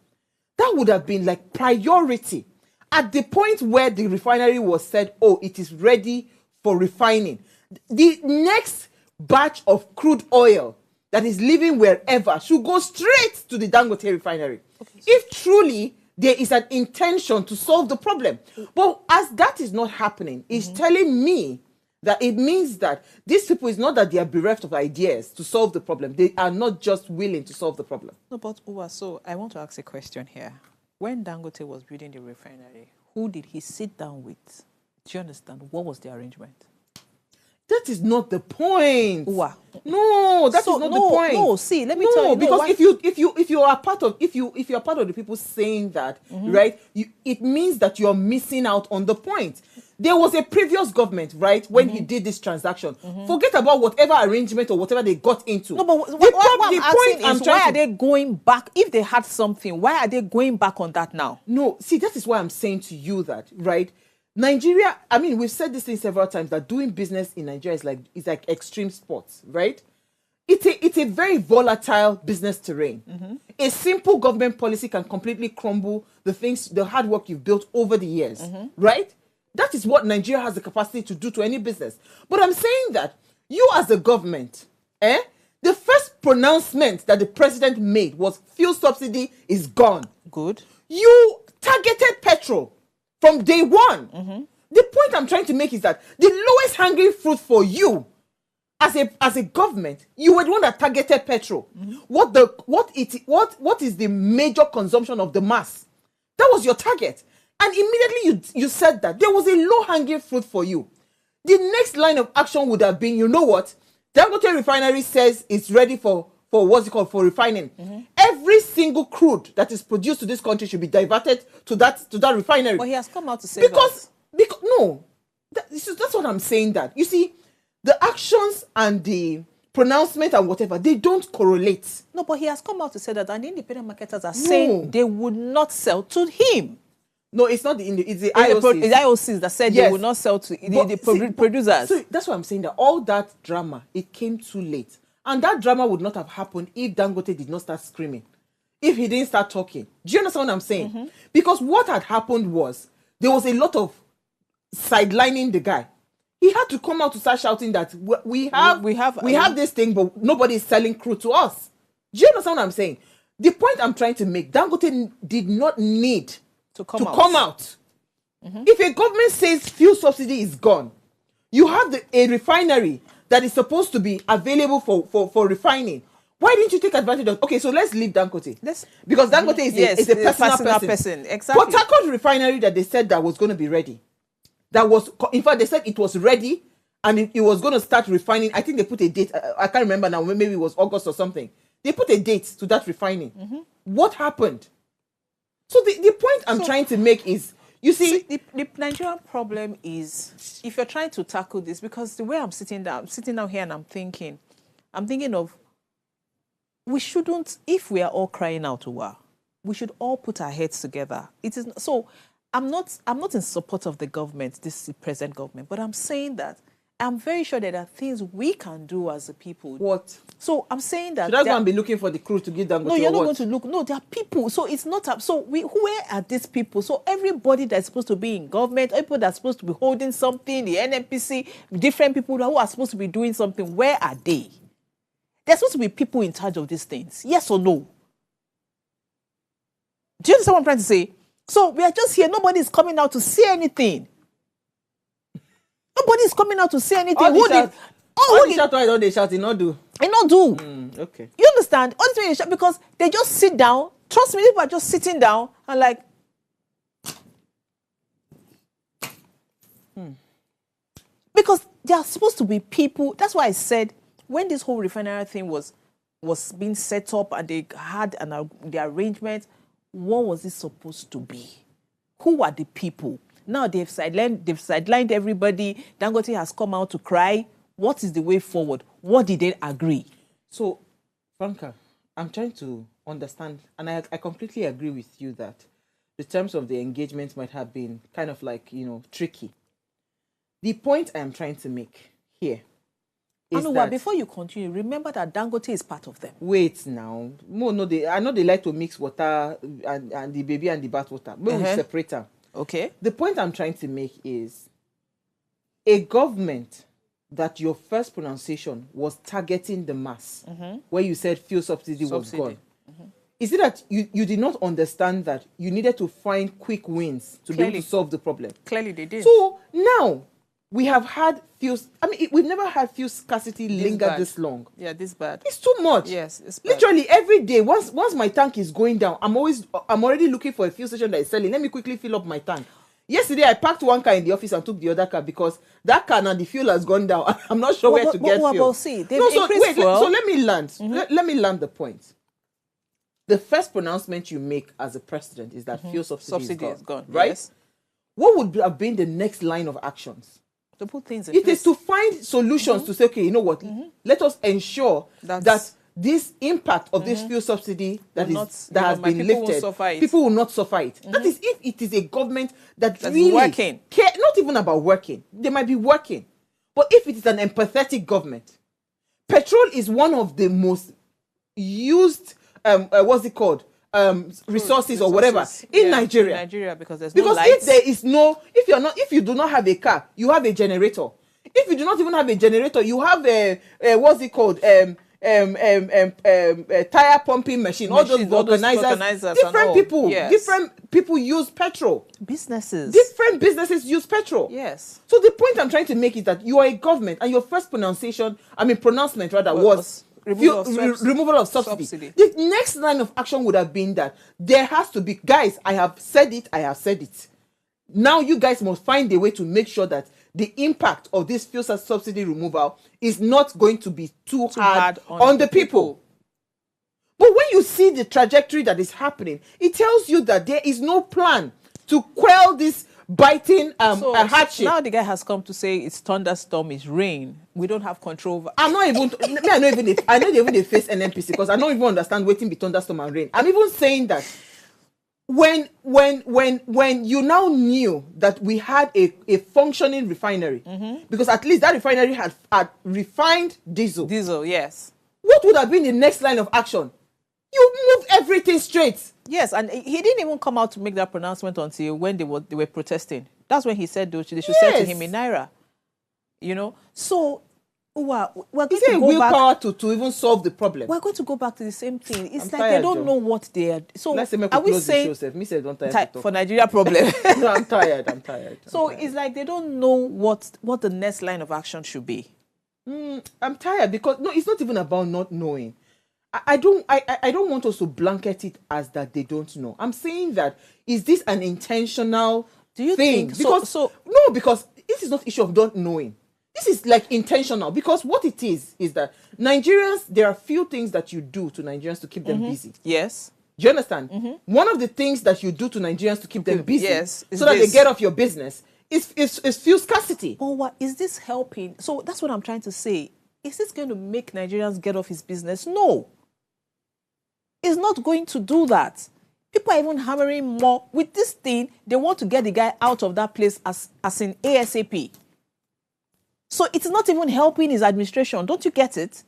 A: that would have been like priority. At the point where the refinery was said, oh, it is ready for refining, the next batch of crude oil that is leaving wherever should go straight to the Dangote refinery. Okay. If truly there is an intention to solve the problem. But as that is not happening, it's telling me that it means that these people, is not that they are bereft of ideas to solve the problem. They are not just willing to solve the problem.
B: No, but Uwa, so I want to ask a question here. When Dangote was building the refinery, who did he sit down with? Do you understand? What was the arrangement?
A: That is not the point.
B: Uwa.
A: No, that is not the point.
B: No, see, let me tell you.
A: Because if you are part of the people saying that, right, it means that you are missing out on the point. There was a previous government, right, when he did this transaction. Forget about whatever arrangement or whatever they got into.
B: No, but what I'm asking is, why are they going back? If they had something, why are they going back on that now?
A: No, see, that is why I'm saying to you that, right, Nigeria, I mean, we've said this thing several times, that doing business in Nigeria is like extreme sports, right? It's a very volatile business terrain. A simple government policy can completely crumble the hard work you've built over the years, right? That is what Nigeria has the capacity to do to any business. But I'm saying that you as a government, the first pronouncement that the president made was fuel subsidy is gone.
B: Good.
A: You targeted petrol from day one. The point I'm trying to make is that the lowest hanging fruit for you as a government, you were the one that targeted petrol. What is the major consumption of the mass? That was your target. And immediately you said that there was a low hanging fruit for you. The next line of action would have been, you know what? Dangote refinery says it's ready for for refining. Every single crude that is produced to this country should be diverted to that refinery.
B: But he has come out to say that.
A: That's what I'm saying. That you see, the actions and the pronouncement and whatever, they don't correlate.
B: No, but he has come out to say that, and the independent marketers are saying they would not sell to him.
A: No, it's not it's the IOCs.
B: It's the IOCs that said they would not sell to the producers.
A: So that's why I'm saying that all that drama, it came too late. And that drama would not have happened if Dangote did not start screaming. If he didn't start talking. Do you understand what I'm saying? Because what had happened was, there was a lot of sidelining the guy. He had to come out to start shouting that we have this thing, but nobody is selling crude to us. Do you understand what I'm saying? The point I'm trying to make, Dangote did not need to come out. If a government says fuel subsidy is gone, you have a refinery that is supposed to be available for refining. Why didn't you take advantage of? Okay, so let's leave Dangote. Because Dangote is a personal person.
B: Exactly.
A: Port Harcourt refinery that they said that was going to be ready. In fact, they said it was ready and it was going to start refining. I think they put a date. I can't remember now. Maybe it was August or something. They put a date to that refining. What happened? So the point I'm trying to make is, you see,
B: the Nigerian problem is, if you're trying to tackle this, because the way I'm sitting down here and I'm thinking of, we shouldn't, if we are all crying out, we should all put our heads together. It is so. I'm not in support of the government, this present government, but I'm saying that I'm very sure that there are things we can do as a people.
A: What?
B: So I'm saying that.
A: Should I go and be looking for the crew to give them?
B: No, you're not going to look. No, there are people. So it's not. So where are these people? So everybody that's supposed to be in government, people that's supposed to be holding something, the NNPC, different people who are supposed to be doing something, where are they? There's supposed to be people in charge of these things. Yes or no? Do you understand what I'm trying to say? So we are just here. Nobody is coming out to say anything. Nobody is coming out to say anything.
A: All the shout, they shout, not do.
B: They not do.
A: Okay.
B: You understand? All the time because they just sit down. Trust me, people are just sitting down and like. Because there are supposed to be people. That's why I said when this whole refinery thing was being set up and they had the arrangement, what was it supposed to be? Who are the people? Now they've sidelined everybody. Dangote has come out to cry. What is the way forward? What did they agree?
A: So, Franca, I'm trying to understand, and I completely agree with you that the terms of the engagement might have been kind of like, tricky. The point I am trying to make here is that...
B: before you continue, remember that Dangote is part of them.
A: Wait now. I know they like to mix water and the baby and the bath water. But we separate them.
B: Okay.
A: The point I'm trying to make is a government that your first pronunciation was targeting the mass, where you said fuel subsidy was gone. Is it that you did not understand that you needed to find quick wins to be able to solve the problem?
B: Clearly they did.
A: So now we have had fuel. We've never had fuel scarcity linger this long.
B: Yeah, this bad.
A: It's too much.
B: Yes, it's bad.
A: Literally every day, once my tank is going down, I'm already looking for a fuel station that is selling. Let me quickly fill up my tank. Yesterday, I parked one car in the office and took the other car because that car now the fuel has gone down. I'm not sure where to get fuel.
B: See,
A: so let me land. Let me land the point. The first pronouncement you make as a president is that fuel subsidy is gone, right? Yes. What would have been the next line of actions?
B: To put things in
A: place.
B: It
A: is to find solutions to say, okay, you know what? Let us ensure that this impact of this fuel subsidy that has been lifted, people will not suffer it. That is if it is a government that's really
B: working.
A: Not even about working. They might be working. But if it is an empathetic government, petrol is one of the most used, what's it called? Resources or whatever in Nigeria.
B: In Nigeria, because there's no lights.
A: If there is no, if you do not have a car, you have a generator. If you do not even have a generator, you have a what's it called? Tire pumping machine. All those vulcanizers. Different people use petrol. Different businesses use petrol.
B: Yes.
A: So the point I'm trying to make is that you are a government, and your first pronouncement was removal of subsidy. The next line of action would have been that there has to be, guys, I have said it. Now you guys must find a way to make sure that the impact of this fuel subsidy removal is not going to be too hard on the people. But when you see the trajectory that is happening, it tells you that there is no plan to quell this biting hardship.
B: Now the guy has come to say it's thunderstorm, it's rain. We don't have control over.
A: I know even they face NNPC because I don't even understand waiting be thunderstorm and rain. I'm even saying that when you now knew that we had a functioning refinery, because at least that refinery had refined diesel.
B: Diesel, yes.
A: What would have been the next line of action? You moved everything straight.
B: Yes, and he didn't even come out to make that pronouncement until when they were protesting. That's when he said they should send to him in Naira. You know? So, we're going to go
A: willpower to even solve the problem.
B: We're going to go back to the same thing. It's like they don't know what they are. So,
A: let's say are we saying don't tire
B: for Nigeria problem?
A: No, I'm tired.
B: It's like they don't know what the next line of action should be.
A: I'm tired because it's not even about not knowing. I don't want us to blanket it as that they don't know. I'm saying that is this an intentional thing? Because this is not issue of not knowing. This is like intentional, because what it is that Nigerians, there are few things that you do to Nigerians to keep them busy.
B: Yes.
A: Do you understand? One of the things that you do to Nigerians to keep them busy, so that they get off your business, is fuel scarcity.
B: But what is this helping? So that's what I'm trying to say. Is this going to make Nigerians get off his business? No. It's not going to do that. People are even hammering more. With this thing, they want to get the guy out of that place as in ASAP. So it's not even helping his administration. Don't you get it?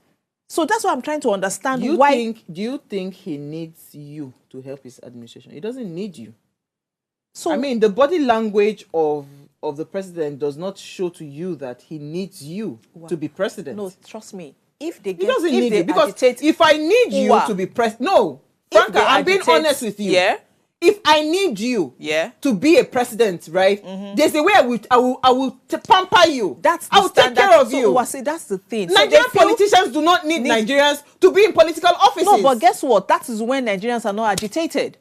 B: So that's what I'm trying to understand.
A: Do you think he needs you to help his administration? He doesn't need you. So I mean, the body language of the president does not show to you that he needs you to be president.
B: No, trust me. He
A: doesn't need you, because if I need you to be president, no, Franca, I'm being honest with you.
B: Yeah.
A: If I need you to be a president, right? There's a way I will pamper you. I will take care of you.
B: That's the thing.
A: Nigerian politicians do not need Nigerians to be in political offices.
B: No, but guess what? That is when Nigerians are not agitated.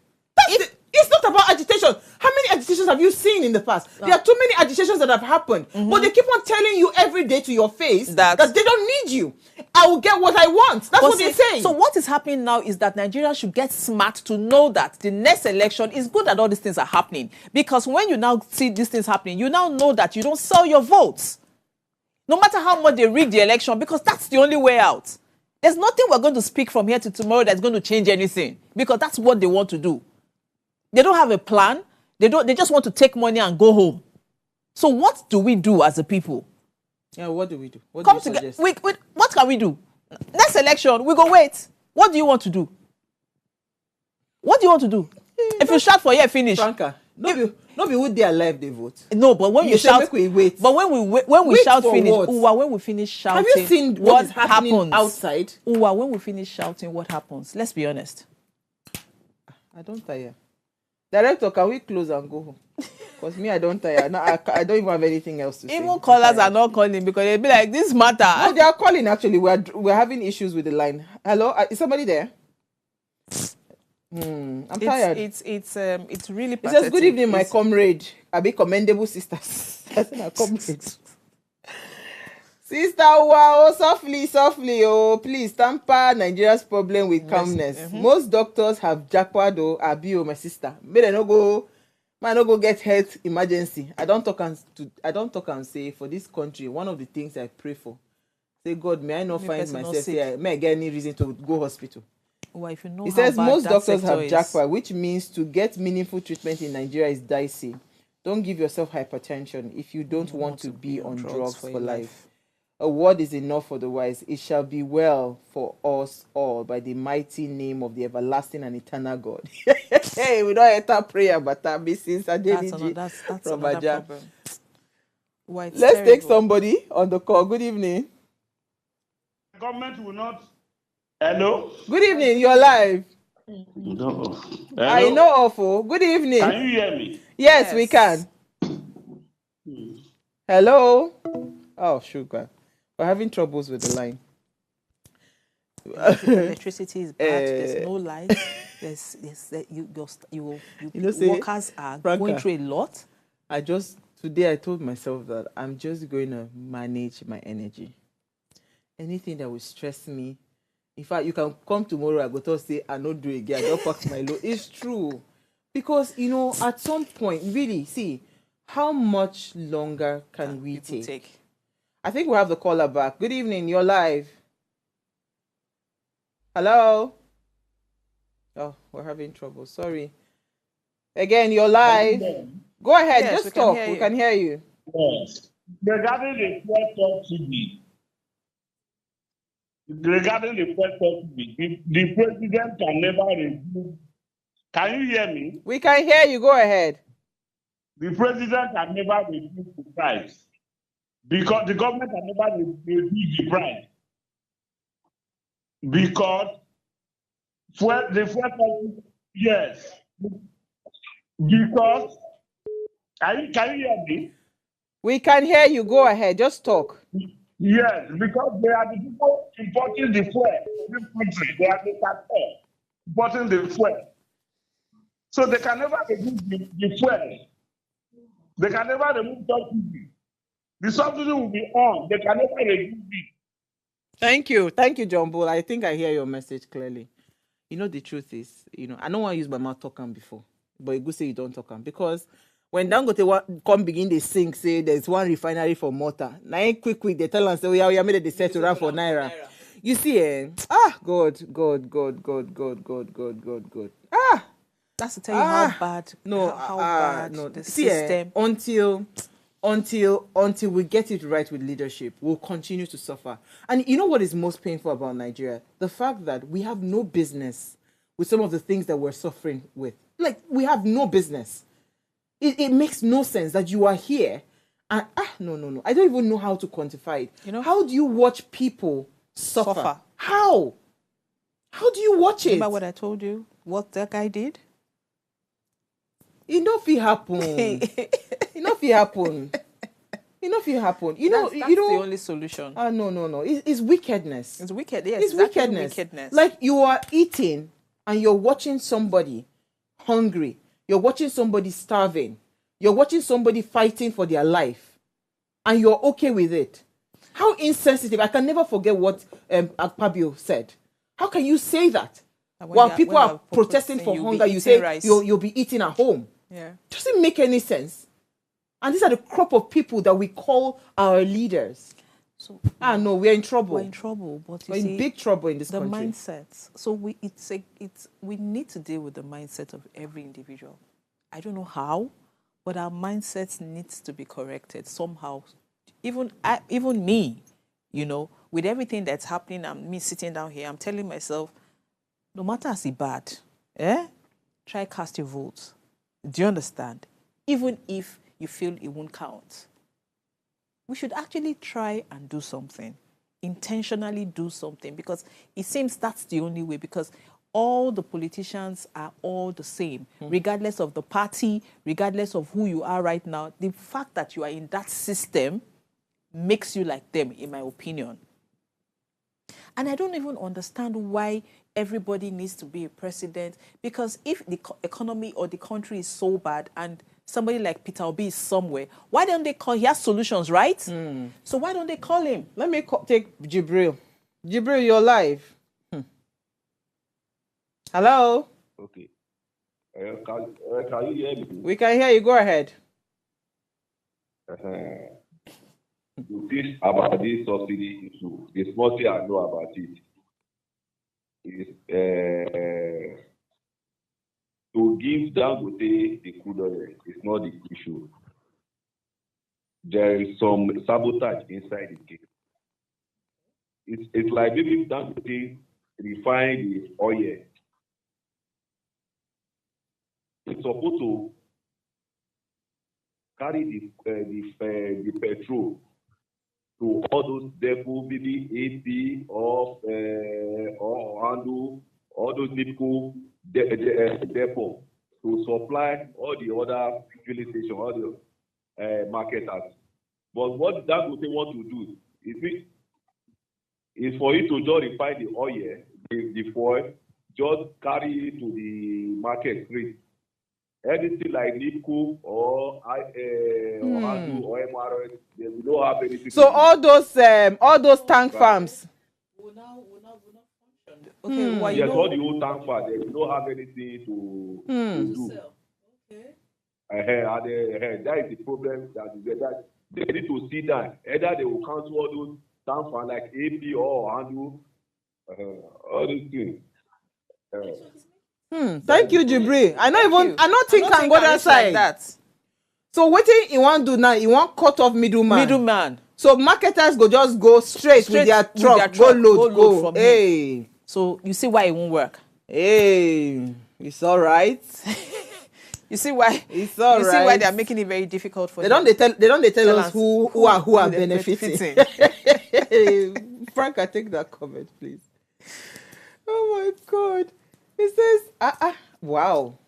A: It's not about agitation. How many agitations have you seen in the past? There are too many agitations that have happened. But they keep on telling you every day to your face that they don't need you. I will get what I want. That's what they're saying.
B: So what is happening now is that Nigerians should get smart to know that the next election is good that all these things are happening. Because when you now see these things happening, you now know that you don't sell your votes. No matter how much they rig the election, because that's the only way out. There's nothing we're going to speak from here to tomorrow that's going to change anything. Because that's what they want to do. They don't have a plan. They just want to take money and go home. So what do we do as a people?
A: Yeah, what do we do? What do you suggest?
B: What can we do? Next election, we go wait. What do you want to do? What do you want to do? If you shout for here, finish.
A: Franca, no be who they alive they vote.
B: No, but when you shout,
A: we wait.
B: But when we shout finish, when we finish shouting,
A: have you seen what is happening outside?
B: When we finish shouting, what happens? Let's be honest.
A: I don't tire. Director, can we close and go home? Because me, I don't tire. No, I don't even have anything else to say.
B: Even callers are not calling because they'll be like, this matter.
A: No, they are calling actually. We're having issues with the line. Hello? Is somebody there? I'm tired.
B: It's really
A: It
B: pathetic.
A: says, good evening, my comrade. I be commendable sisters. I said, my comrade. Sister, wow, softly, oh, please tamper Nigeria's problem with calmness. Most doctors have jackpot or abio, my sister. May they no go get health emergency. I don't talk and say for this country, one of the things I pray for. Say, God, may I not find myself here? May I get any reason to go hospital?
B: Well, if you know
A: It
B: how
A: says
B: bad
A: most
B: that
A: doctors
B: sector
A: have
B: is.
A: jackpot, which means to get meaningful treatment in Nigeria is dicey. Don't give yourself hypertension if you don't want to be on drugs for life. A word is enough for the wise. It shall be well for us all by the mighty name of the everlasting and eternal God. Hey, we don't enter prayer, but Mrs. Adeniji
B: That's
A: from
B: another
A: Aja.
B: problem. Why, it's
A: Let's take
B: terrible.
A: somebody on the call. Good evening.
Q: Government will not. Hello?
A: Good evening. You're live.
Q: No.
A: I know awful. Good evening.
Q: Can you hear me?
A: Yes, we can. Hello? Oh, sugar. We're having troubles with the line.
B: Electricity is bad. There's no light. Workers are going through a lot.
A: Today I told myself that I'm just going to manage my energy. Anything that will stress me. In fact, you can come tomorrow, I go to say, I not do it again. I don't pack my load. It's true. Because, at some point, really, see, how much longer can we take? I think we have the caller back. Good evening, you're live. Hello? Oh, we're having trouble. Sorry. Again, you're live. Go ahead,
B: Yes,
A: just talk. We can hear you.
Q: Yes. Regarding the Fuel TV, the president can never review. Can you hear me?
A: We can hear you. Go ahead.
Q: The president can never reduce the price because the government can never reduce the price because yes, because can you hear me?
A: We can hear you. Go ahead. Just talk.
Q: Yes, because they are the people importing the fuel in this country. They are the cartel importing the fuel. So they can never reduce the fuel. They can never remove subsidy. The subsidy will be on. They can never reduce it.
A: Thank you. Thank you, John Bull. I think I hear your message clearly. The truth is, I don't want to use my mouth talking before, but you go say you don't talk because when Dangote come begin they sing, say there's one refinery for Malta. Now quick, they tell us, we made a set to run for Naira. You see, God.
B: That's to tell you how bad. How bad the system.
A: Until we get it right with leadership, we'll continue to suffer. And you know what is most painful about Nigeria? The fact that we have no business with some of the things that we're suffering with. Like, we have no business. It makes no sense that you are here and no. I don't even know how to quantify it. How do you watch people suffer? How? How do you watch it?
B: Remember what I told you? What that guy did?
A: Enough it happen. Enough it happen.
B: That's the only solution.
A: No. It's wickedness.
B: It's wicked. Yes,
A: it's wickedness. Like you are eating and you're watching somebody hungry. You're watching somebody starving. You're watching somebody fighting for their life. And you're okay with it. How insensitive. I can never forget what Akpabio said. How can you say that? While people are protesting for hunger, you say you'll be eating at home.
B: Yeah.
A: Doesn't make any sense. And these are the crop of people that we call our leaders.
B: So
A: no, we're in trouble.
B: We're in trouble, but
A: we're in big trouble in this country.
B: The mindset. So we need to deal with the mindset of every individual. I don't know how, but our mindset needs to be corrected somehow. Even me, with everything that's happening, and me sitting down here, I'm telling myself, no matter as it's bad, try cast your vote. Do you understand? Even if you feel it won't count. We should actually try and do something. Intentionally do something, because it seems that's the only way, because all the politicians are all the same, regardless of the party, regardless of who you are right now. The fact that you are in that system makes you like them, in my opinion. And I don't even understand why everybody needs to be a president? Because if the economy or the country is so bad and somebody like Peter Obi is somewhere, why don't they call? He has solutions, right? So why don't they call him?
A: Let me take Jibril. Jibril, you're live. Hello?
R: Okay. Can you hear me?
A: We can hear you. Go ahead.
R: You think about this subsidy issue. The small thing I know about it is to give Dangote the crude oil is not the issue. There is some sabotage inside the case. It's like maybe Dangote refine the oil. It's supposed to carry the petrol to all those depots, maybe AP or Handle, all those NIPCO depot to supply all the other filling stations, all the marketers. But what Dangote want to do is for it to just refine the oil, the fuel, just carry it to the market straight. Anything like NIPCO or Handle or MRS, they will not have anything.
A: So all those tank farms.
B: Okay, well,
R: yes, all the old tank farms, they will not have anything to do. That is the problem that is there. That they need to see that either they will cancel all those tank farms like AP or Handle, all these things.
A: Thank you, Jibril. I not think can go that side.
B: Like that.
A: So what you want to do now? You want cut off middleman. So marketers go just go straight with their truck, go load from
B: him. So you see why it won't work.
A: Hey, it's all right.
B: You see why?
A: It's all right.
B: You see why they are making it very difficult for them.
A: They don't tell us who are benefiting. Frank, I take that comment, please. Oh my God. He says, wow.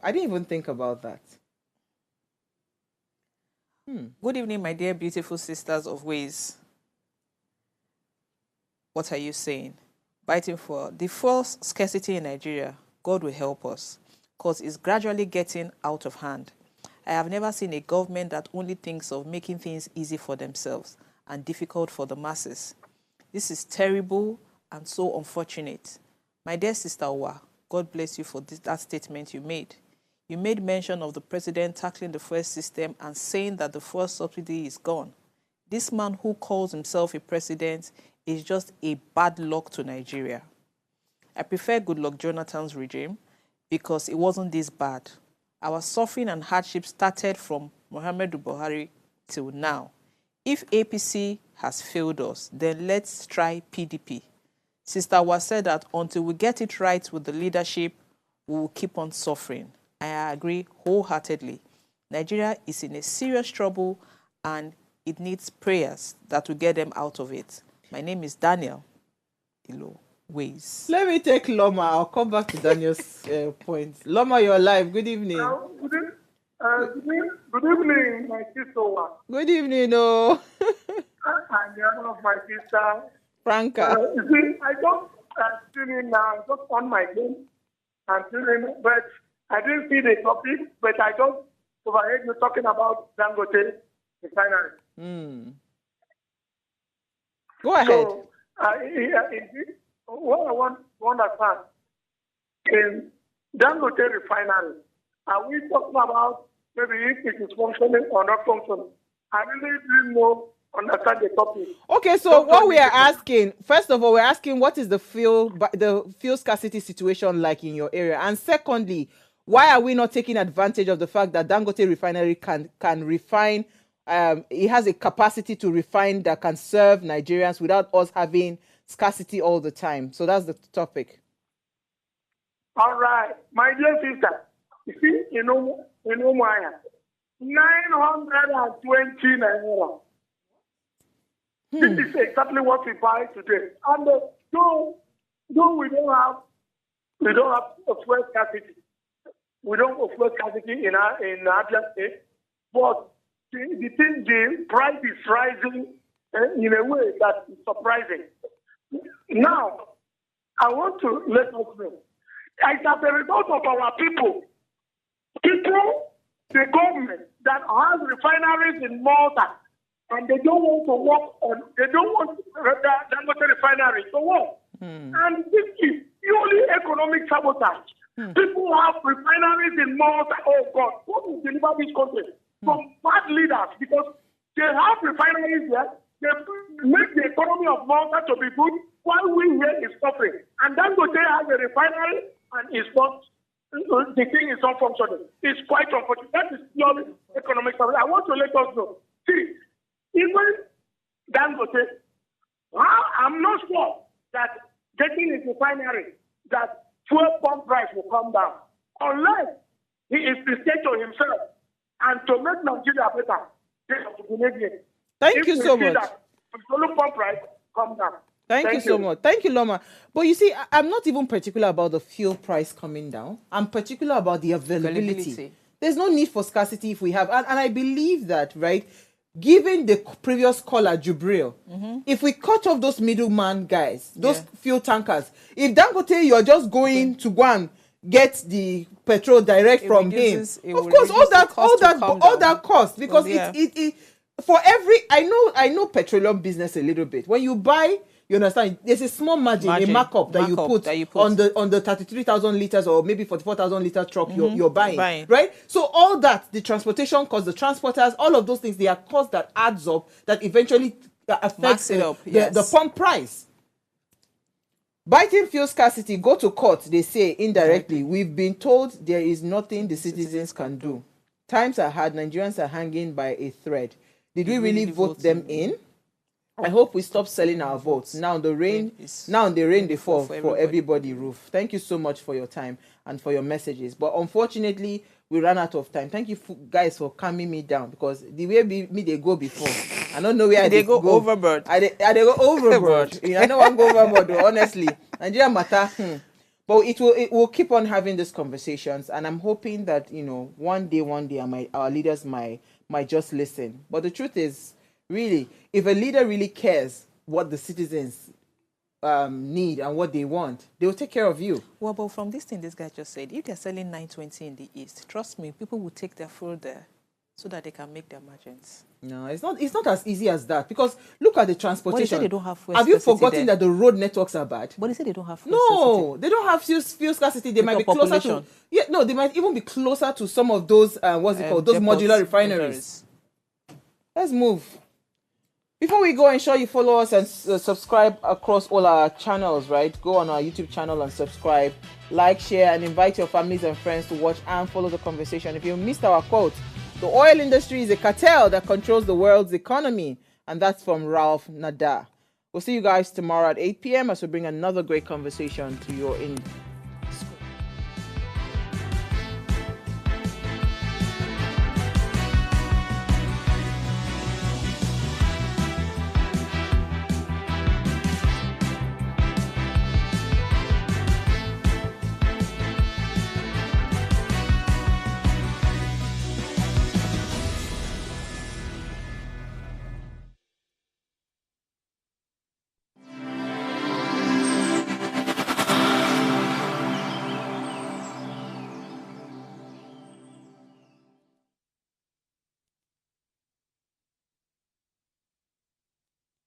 A: I didn't even think about that.
B: Good evening, my dear beautiful sisters of ways. What are you saying? Biting for the first scarcity in Nigeria. God will help us, because it's gradually getting out of hand. I have never seen a government that only thinks of making things easy for themselves and difficult for the masses. This is terrible and so unfortunate. My dear sister Owa, God bless you for that statement you made. You made mention of the president tackling the fuel system and saying that the fuel subsidy is gone. This man who calls himself a president is just a bad luck to Nigeria. I prefer Goodluck Jonathan's regime because it wasn't this bad. Our suffering and hardship started from Muhammadu Buhari till now. If APC has failed us, then let's try PDP. Sister Was said that until we get it right with the leadership, we will keep on suffering. I agree wholeheartedly. Nigeria is in a serious trouble and it needs prayers that will get them out of it. My name is Daniel Ilo Ways.
A: Let me take Loma. I'll come back to Daniel's point. Loma, you're live. Good evening.
S: Good evening, my sister.
A: Good evening, no.
S: I'm the other of my sister.
A: Franca.
S: You see, I just tuning now, just on my phone. I'm tuning, but I didn't see the topic, but I just overheard you talking about Dangote refinery.
A: Go ahead.
S: So, what I want to understand in Dangote refinery, are we talking about maybe if it is functioning or not functioning? I really didn't understand the topic.
A: Okay, so what we are asking, first of all, we're asking what is the fuel scarcity situation like in your area, and secondly, why are we not taking advantage of the fact that Dangote refinery can refine? It has a capacity to refine that can serve Nigerians without us having scarcity all the time. So that's the topic.
S: All right, my dear sister, you see, Maya, 920 naira. This is exactly what we buy today. And though we don't have a fuel scarcity, we don't have fuel scarcity in Abia State, but the price is rising in a way that is surprising. Now, I want to let us know. It's as a result of our people, the government that has refineries in Malta, and they don't want to work on, they don't want Dangote refinery to work. And this is purely economic sabotage. People have refineries in Malta. Oh God, what will deliver this country from bad leaders? Because they have refineries there. They make the economy of Malta to be good while we here is suffering. And Dangote has a refinery and it's not, the thing is not functioning. It's quite unfortunate. That is purely economic sabotage. I want to let us know. See, even Dangote, I'm not sure that getting his refinery, that fuel pump price will come down unless he is sincere to himself and to make Nigeria better. They have to believe him.
A: Thank you so much.
S: Fuel pump price come down.
A: Thank you so much. Thank you, Loma. But you see, I'm not even particular about the fuel price coming down. I'm particular about the availability. There's no need for scarcity if we have, and I believe that, right? Given the previous caller, Jubril, if we cut off those middleman guys, those fuel tankers, if Dangote, you're just going to go and get the petrol direct from him, of course, all that cost, because it for every, I know petroleum business a little bit. When you buy, you understand, there's a small margin, a markup that you put on the 33,000 liters or maybe 44,000 liter truck you're buying, right? So all that, the transportation costs, the transporters, all of those things, they are costs that adds up that eventually affects the pump price. Biting fuel scarcity, go to court, they say indirectly. We've been told there is nothing the citizens can do. Times are hard, Nigerians are hanging by a thread. Did we really vote them in? I hope we stop selling our votes. Now the rain they fall for everybody roof. Thank you so much for your time and for your messages. But unfortunately, we ran out of time. Thank you guys for calming me down, because the way they go before, I don't know where they go overboard. They go overboard. I know I'm going overboard though, honestly. Nigeria matter. But it will keep on having these conversations, and I'm hoping that one day our leaders might just listen. But the truth is, really, if a leader really cares what the citizens need and what they want, they will take care of you.
B: Well, but from this thing this guy just said, if they're selling 920 in the East, trust me, people will take their fuel there so that they can make their margins.
A: No, it's not as easy as that, because look at the transportation.
B: But they say they don't have fuel
A: Have you forgotten that the road networks are bad?
B: But they say they don't have fuel
A: scarcity. They don't have fuel scarcity. They might be closer to... Yeah, no, they might even be closer to some of those, what's it called? Those modular refineries. Let's move. Before we go, ensure you follow us and subscribe across all our channels, right? Go on our YouTube channel and subscribe, like, share, and invite your families and friends to watch and follow the conversation. If you missed our quote, the oil industry is a cartel that controls the world's economy, and that's from Ralph Nader. We'll see you guys tomorrow at 8 p.m. as we bring another great conversation to your